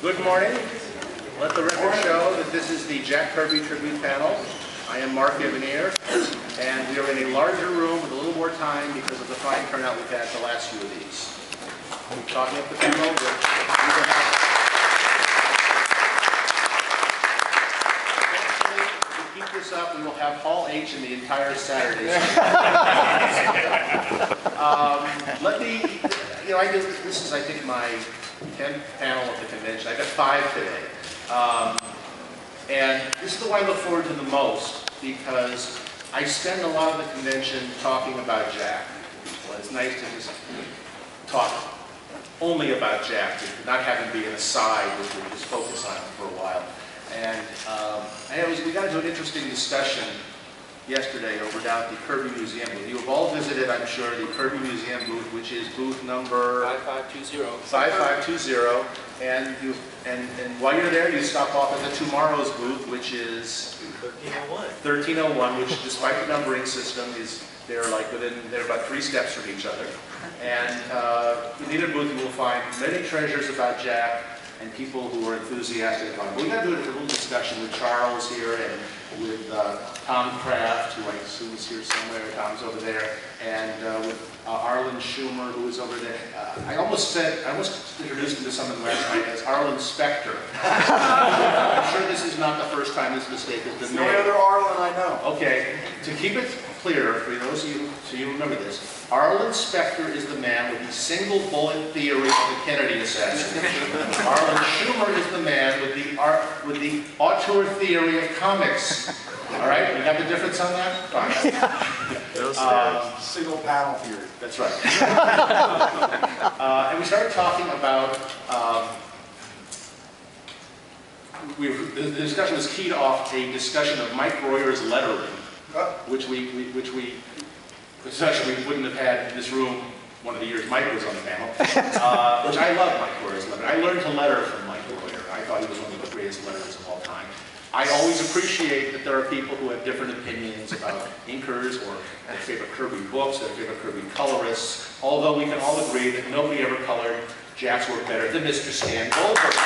Good morning. Let the record show that this is the Jack Kirby tribute panel. I am Mark Evanier, and we are in a larger room with a little more time because of the fine turnout we've had the last few of these. I'm talking up the panel. Eventually, if we keep this up, we will have Hall H in the entire Saturday. Let me, this is, I think, my 10th panel of the convention. I got 5 today. And this is the one I look forward to the most because I spend a lot of the convention talking about Jack. Well, it's nice to just talk only about Jack, not have him be an aside, which we just focus on him for a while. And we got into an interesting discussion yesterday over down at the Kirby Museum booth. You have all visited, I'm sure, the Kirby Museum booth, which is booth number 5520. And while you're there, you stop off at the Tomorrow's booth, which is 1301, which, despite the numbering system, is they're about 3 steps from each other. And in either booth, you will find many treasures about Jack and people who are enthusiastic about him. We're going to do a little discussion with Charles here and with Tom Kraft, who I assume is here somewhere. Tom's over there, and with Arlen Schumer, who is over there. I almost introduced him to someone last night as Arlen Spector. I'm sure this is not the first time this mistake has been made. No other Arlen I know. Okay, to keep it clear for those of you, so you remember this, Arlen Spector is the man with the single bullet theory of the Kennedy assassination. Arlen Schumer is the man with the auteur theory of comics. All right, we got the difference on that? Fine. Single panel theory. That's right. And we started talking about, the discussion was keyed off a discussion of Mike Royer's lettering, which we wouldn't have had in this room one of the years Mike was on the panel, which I love Mike Royer's lettering. I learned to letter from Mike Royer. I thought he was one of the greatest letterers of all time. I always appreciate that there are people who have different opinions about inkers or their favorite Kirby books, their favorite Kirby colorists, although we can all agree that nobody ever colored Jack's work better than Mr. Stan Goldberg.